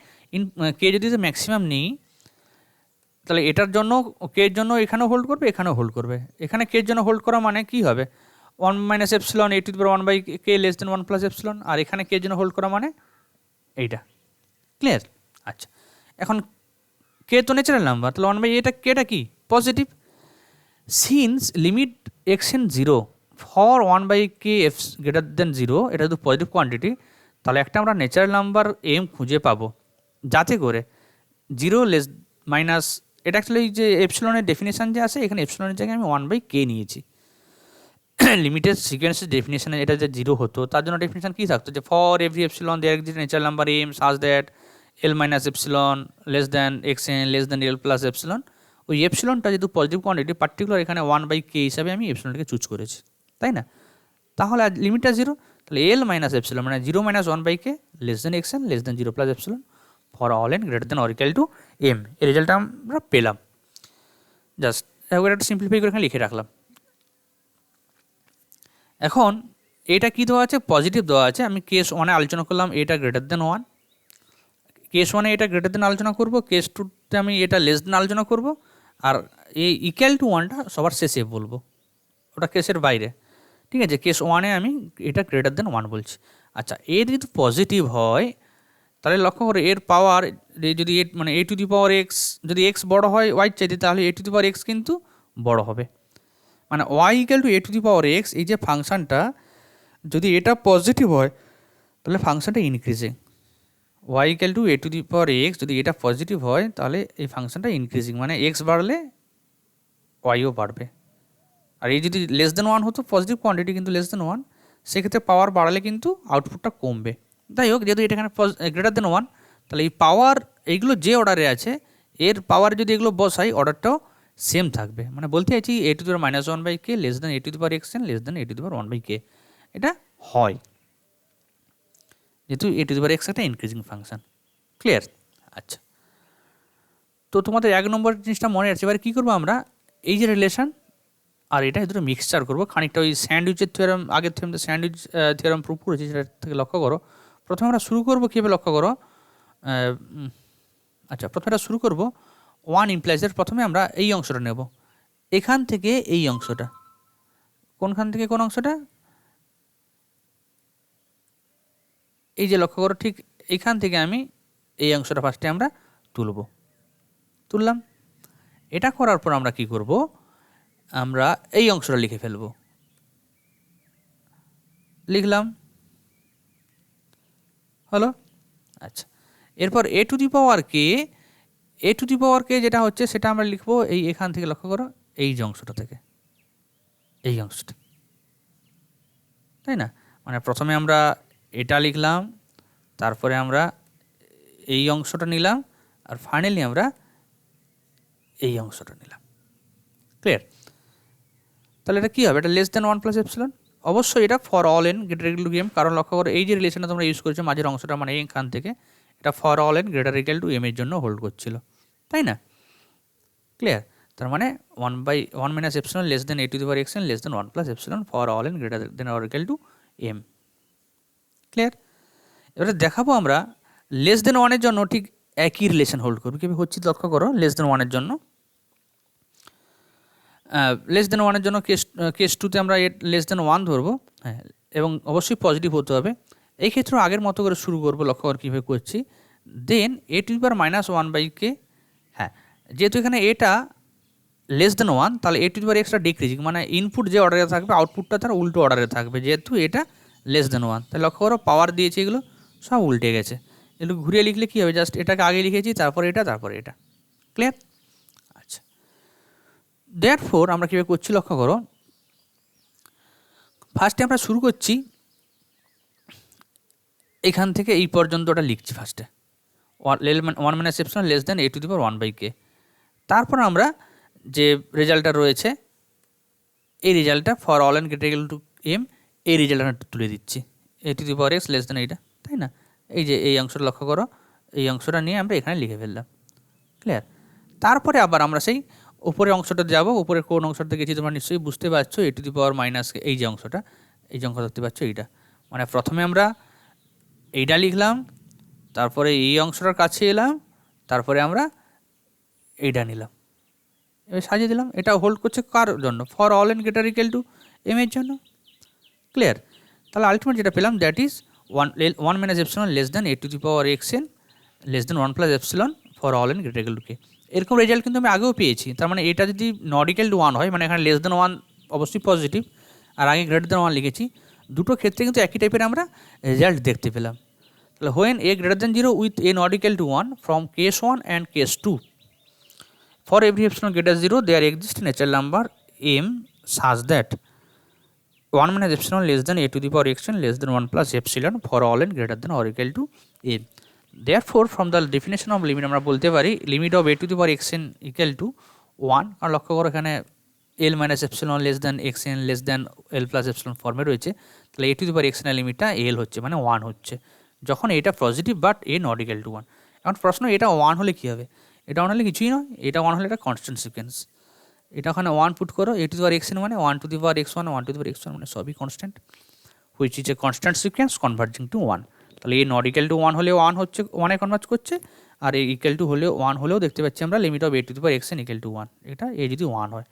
কে যদি ম্যাক্সিমাম নিই তাহলে এটার জন্য কের জন্য এখানেও হোল্ড করবে, এখানেও হোল্ড করবে। এখানে কের জন্য হোল্ড করা মানে কি হবে, 1 minus epsilon a to the power 1 by k less than 1 plus epsilon, আর এখানে কের জন্য হোল্ড করা মানে এইটা। ক্লিয়ার? আচ্ছা, এখন কে তো ন্যাচারাল নাম্বার, তাহলে 1 বাই এটা কেটা কি positive. Since limit x n 0 for 1 by k f greater than 0, এটা যদি পজিটিভ কোয়ান্টিটি, তাহলে একটা আমরা ন্যাচারাল নাম্বার এম খুঁজে পাবো যাতে করে 0 লেস মাইনাস, এটা অ্যাকচুয়ালি যে এপসিলনের ডেফিনেশান যে আছে, এখানে এপসিলনের জায়গায় আমি 1 বাই কে নিয়েছি। লিমিটেড সিকোয়েন্সের ডেফিনেশানে এটা যে 0 হতো, তার জন্য ডেফিনেশান কী থাকতো, যে for every epsilon there exist natural number m such that l minus epsilon less than x n less than l plus epsilon. ওই এপসিলনটা যেহেতু পজিটিভ কোয়ান্টিটি, পার্টিকুলার এখানে 1 বাই কে হিসাবে আমি এপসিলনটাকে চুজ করেছি, তাই না? তাহলে লিমিটটা 0, তাহলে এল মাইনাস এপসিলন মানে 0 minus 1 by k less than x n less than 0 plus epsilon for all n greater than or equal to m. এই রেজাল্টটা আমরা পেলাম। জাস্ট একটা সিম্পলিফাই করে এখানে লিখে রাখলাম। এখন এটা কি দেওয়া আছে, পজিটিভ দেওয়া আছে। আমি কেস 1-এ আলোচনা করলাম এটা গ্রেটার দেন 1, কেস 1-এ এটা গ্রেটার দেন আলোচনা করব, কেস 2-তে আমি এটা লেস দেন আলোচনা করব, আর এই ইকুয়াল টু 1টা সবার শেষে বলবো, ওটা কেসের বাইরে। ঠিক আছে, কেস 1-এ আমি এটা গ্রেটার দেন 1 বলছি। আচ্ছা, এর যদি পজিটিভ হয় তাহলে লক্ষ্য করে এর পাওয়ার যদি মানে a to the power x, যদি এক্স বড় হয় ওয়াই চাইতে, তাহলে a to the power x কিন্তু বড় হবে। মানে y equal to a to the power x, এই যে ফাংশানটা যদি এটা পজিটিভ হয় তাহলে ফাংশানটা increasing. Y equal to a to the power x যদি এটা পজিটিভ হয় তাহলে এই ফাংশানটা ইনক্রিজিং, মানে এক্স বাড়লে ওয়াইও বাড়বে। আর এই যদি লেস দেন 1 হতো, পজিটিভ কোয়ান্টিটি কিন্তু লেস দেন 1, সেক্ষেত্রে পাওয়ার বাড়ালে কিন্তু আউটপুটটা কমবে। যাই হোক, যেহেতু এটা এখানে গ্রেটার দেন 1, তাহলে এই পাওয়ার এইগুলো যে অর্ডারে আছে এর পাওয়ার যদি এগুলো বসাই অর্ডারটাও সেম থাকবে। মানে বলতে চাইছি a to the power minus 1 by k less than a to the power x n less than a to the power 1 by k, এটা হয় যেহেতু a to the power x একটা ইনক্রিজিং ফাংশন। ক্লিয়ার? আচ্ছা, তো তোমাদের 1 নম্বর জিনিসটা মনে আছে। এবার কী করবো আমরা, এই যে রিলেশন আর এটা দুটো মিক্সচার করবো খানিকটা। ওই স্যান্ডউইচের থিওরাম, আগের থিওরামতে স্যান্ডউইচ থিওরাম প্রুভ করেছি, সেটা থেকে লক্ষ্য করো। প্রথমে আমরা শুরু করবো কীভাবে, লক্ষ্য করো। আচ্ছা, প্রথমে এটা শুরু করবো 1 ইমপ্লাইজের। প্রথমে আমরা এই অংশটা নেব, এখান থেকে এই অংশটা, কোনখান থেকে কোন অংশটা, এই যে লক্ষ্য করো ঠিক এইখান থেকে আমি এই অংশটা ফার্স্টে আমরা তুললাম। এটা করার পর আমরা কি করব, আমরা এই অংশটা লিখে ফেলব, লিখলাম, হলো। আচ্ছা, এরপর এ টু দি পাওয়ার কে যেটা হচ্ছে সেটা আমরা লিখবো এই এখান থেকে, লক্ষ্য করো এই যে অংশটা থেকে, এই অংশটা, তাই না? মানে প্রথমে আমরা এটা লিখলাম, তারপরে আমরা এই অংশটা নিলাম, আর ফাইনালি আমরা এই অংশটা নিলাম। ক্লিয়ার? তাহলে এটা কী হবে, এটা লেস দেন 1 প্লাস এপসিলন। অবশ্যই এটা for all n greater equal to m, কারণ লক্ষ্য করো এই যে রিলেশনটা তোমরা ইউজ করেছো মাঝের অংশটা, মানে এইখান থেকে এটা for all n greater equal to m এর জন্য হোল্ড করছিল, তাই না? ক্লিয়ার? তার মানে 1 minus epsilon less than a to the power x n less than 1 plus epsilon for all n greater than or equal to m. Clear? এবারে দেখাবো আমরা লেস দেন 1-এর জন্য ঠিক একই রিলেশন হোল্ড করবে। কীভাবে হচ্ছে লক্ষ্য করো, লেস দেন 1-এর জন্য, লেস দেন 1-এর জন্য কেস 2-তে আমরা লেস দেন 1 ধরবো, হ্যাঁ, এবং অবশ্যই পজিটিভ হতে হবে। এই ক্ষেত্রে আগের মতো করে শুরু করবো, লক্ষ্য করে কীভাবে করছি। Then a to the power minus 1 by k, হ্যাঁ, যেহেতু এখানে এটা লেস দেন 1, তাহলে এ টু দি পাওয়ার এক্সটা ডিক্রিজিং, মানে ইনপুট যে অর্ডারে থাকবে আউটপুটটা তার উল্টো অর্ডারে থাকবে, যেহেতু এটা লেস দেন 1। তাহলে লক্ষ্য করো পাওয়ার দিয়েছে এগুলো সব উল্টে গেছে। এগুলো ঘুরিয়ে লিখলে কী হবে, জাস্ট এটাকে আগে লিখেছি, তারপরে এটা, তারপরে এটা। ক্লিয়ার? আচ্ছা, দেয়ারফর আমরা কীভাবে করছি লক্ষ্য করো। ফার্স্টে আমরা শুরু করছি এখান থেকে এই পর্যন্তটা লিখছি ফার্স্টে, 1 minus epsilon less than a to the power 1 by k. তারপর আমরা যে রেজাল্টটা রয়েছে এই রেজাল্টটা for all n greater equal to m, এই রেজাল্টটা তুলে দিচ্ছি, a to the power x less than এইটা, তাই না? এই যে এই অংশটা লক্ষ্য করো, এই অংশটা নিয়ে আমরা এখানে লিখে ফেললাম। ক্লিয়ার? তারপরে আবার আমরা সেই উপরের অংশটা যাব, উপরের কোন অংশটা গেছি তোমরা নিশ্চয়ই বুঝতে পারছো, এ টু দি পাওয়ার মাইনাস এই যে অংশটা, এই যে অংশ দেখতে পাচ্ছ এইটা, মানে প্রথমে আমরা এইটা লিখলাম, তারপরে এই অংশটার কাছে এলাম, তারপরে আমরা এইটা নিলাম, এবার সাজিয়ে দিলাম। এটা হোল্ড করছে কার জন্য? For all n greater equal to m এর জন্য। ক্লিয়ার? তাহলে আলটিমেট যেটা পেলাম that is one minus epsilon less than a to the power x n less than one plus epsilon for all n greater equal to k. এরকম result কিন্তু আমি আগেও পেয়েছি। তার মানে এটা যদি নট ইকুয়াল টু ওয়ান হয়, মানে এখানে লেস দ্যান ওয়ান অবশ্যই পজিটিভ, আর আগে গ্রেটার দ্যান ওয়ান লিখেছি, দুটো ক্ষেত্রে কিন্তু একই টাইপের আমরা রেজাল্ট দেখতে পেলাম। তাহলে when a greater than zero with a not equal to one from case one and case two, for every epsilon greater 0 there exists natural number m such that 1 minus epsilon less than a to the power x n less than 1 plus epsilon for all n greater than or equal to a. Therefore from the definition of limit আমরা বলতে পারি limit of a to the power x n equal to 1, আর লক্ষ্য করো এখানে l minus epsilon less than x n less than l plus epsilon ফর্মে রয়েছে। তাহলে a to the power x n এর লিমিটটা l হচ্ছে, মানে 1 হচ্ছে যখন এটা positive but a not equal to 1। এখন প্রশ্ন, এটা 1 হলে কী হবে? এটা 1 হলে কিছুই নয়, এটা 1 হলে এটা কনস্ট্যান্ট সিকোয়েন্স। এটা ওখানে 1 পুট করো, a to the power x n মানে 1 two the power x1 1 two the power x1 মানে সবই constant, which is a constant sequence converging to 1। তাহলে এ নট ইকুয়াল টু 1 হলে 1 হচ্ছে, 1 কনভার্জ করছে, আর এ ইকুয়াল টু হলেও 1 হলেও দেখতে পাচ্ছি আমরা limit of a to the power x n equal to 1। এটা এ যদি 1 হয়,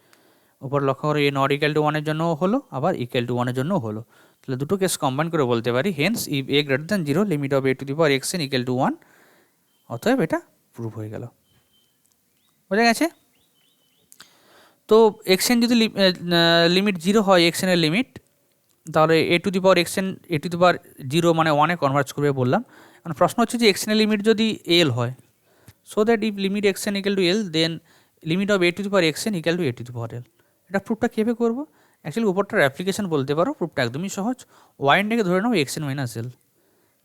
উপর লক্ষ্য করো এ নট ইকুয়াল টু 1 এর জন্য হলো, আবার ইকুয়াল টু 1 এর জন্য হলো। তাহলে দুটো কেস কম্বাইন করে বলতে পারি hence if a greater than 0 limit of a to the power x n equal to 1, অতএব এটা প্রুভ হয়ে গেল। বোঝা গেছে? তো এক্স এন যদি লিমিট 0 হয়, এক্স এনের লিমিট, তাহলে a to the power x n a to the power 0 মানে 1-এ কনভার্ট করবে বললাম। এখন প্রশ্ন হচ্ছে যে এক্স এনের লিমিট যদি এল হয়, so that if limit x n equal to L then limit of a to the power x n equal to a to the power L. এটা প্রুফটা কীভাবে করবো? অ্যাকচুয়ালি উপরটার অ্যাপ্লিকেশন বলতে পারো, প্রুফটা একদমই সহজ। ওয়াই এনটাকে ধরে নাও এক্স এন মাইনাস এল,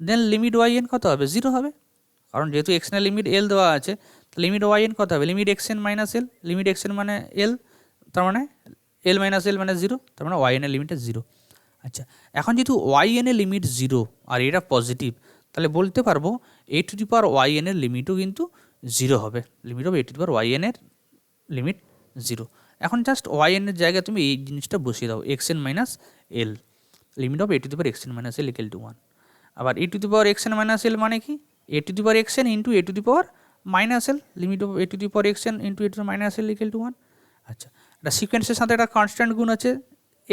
then limit Y N কত হবে? 0 হবে, কারণ যেহেতু এক্স এনের লিমিট এল দেওয়া আছে। লিমিট ওয়াই এন কত হবে? Limit x n minus L, limit x n মানে এল, তার মানে এল মাইনাস এল মানে 0, তার মানে ওয়াই এনের লিমিটটা 0। আচ্ছা, এখন যেহেতু ওয়াই এনের লিমিট 0 আর এটা পজিটিভ, তাহলে বলতে পারবো এ টু দি পাওয়ার ওয়াই এনের লিমিটও কিন্তু 0 হবে। Limit of a to the power y এনের লিমিট 0। এখন জাস্ট ওয়াই এনের জায়গায় তুমি এই জিনিসটা বসিয়ে দাও, x n minus L, limit of a to the power x n minus L equal to 1। আবার a to the power x n minus L মানে কি? A to the power x n into a to the power minus L, limit of a to the power x n into a to the minus L equal to 1। আচ্ছা, একটা সিকোয়েন্সের সাথে একটা constant গুণ আছে,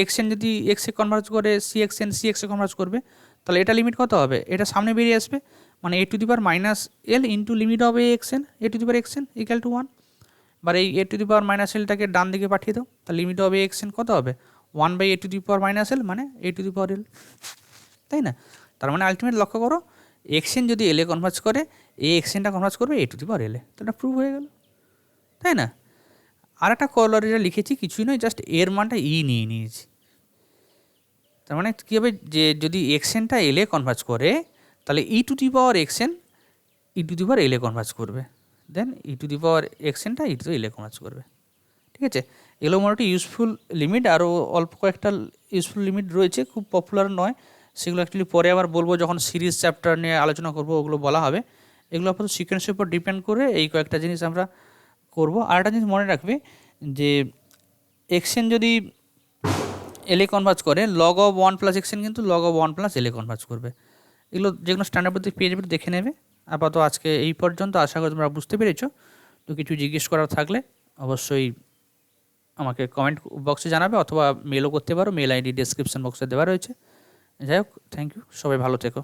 x N যদি এক্সে converge করে সি এক্স এন সি এক্সে কনভার্জ করবে, তাহলে এটা লিমিট কত হবে? এটা সামনে বেরিয়ে আসবে, মানে a to the power minus L into limit of a x n a to the power x n equal to 1। এবার এই এ টু দি পাওয়ার মাইনাস এলটাকে ডান দিকে পাঠিয়ে দাও, তাহলে limit of a x n কত হবে? 1 by a to the power minus L মানে a to the power এল, তাই না? তার মানে আলটিমেট লক্ষ্য করো এক্স এন যদি এলে কনভার্জ করে, এ এক্স এনটা কনভার্জ করবে এ টু দি পাওয়ার এলে, তো এটা প্রুভ হয়ে গেল, তাই না? আর একটা কলারিটা লিখেছি, কিছুই নয়, জাস্ট এর মানটা ই নিয়ে নিয়েছি। তার মানে কী হবে, যে যদি এক্স এনটা এলে কনভার্জ করে, তাহলে e to the power x n e to the power এলে কনভার্জ করবে, then e to the power x এনটা ই টু দি এলে কনভার্জ করবে। ঠিক আছে, এগুলো মোটামুটি ইউজফুল লিমিট, আরও অল্প কয়েকটা ইউজফুল লিমিট রয়েছে, খুব পপুলার নয়, সেগুলো অ্যাকচুয়ালি পরে আবার বলবো, যখন সিরিজ চ্যাপ্টার নিয়ে আলোচনা করবো ওগুলো বলা হবে। এগুলো আপাতত সিকোয়েন্সের উপর ডিপেন্ড করে এই কয়েকটা জিনিস আমরা করবো। আর একটা জিনিস মনে রাখবে যে এক্স এন যদি এলে কনভার্জ করে, log of 1 plus x N কিন্তু লগ অফ 1 প্লাস এলে কনভার্জ করবে। এগুলো যেগুলো স্ট্যান্ডার্ড পদ্ধতি পেয়ে যাবে দেখে নেবে। আপাতত আজকে এই পর্যন্ত, আশা করি তোমরা বুঝতে পেরেছো। তো কিছু জিজ্ঞেস করার থাকলে অবশ্যই আমাকে কমেন্ট বক্সে জানাবে, অথবা মেলও করতে পারো, মেল আইডি ডেসক্রিপশন বক্সে দেওয়া রয়েছে। যাই হোক, থ্যাংক ইউ, সবাই ভালো থেকো।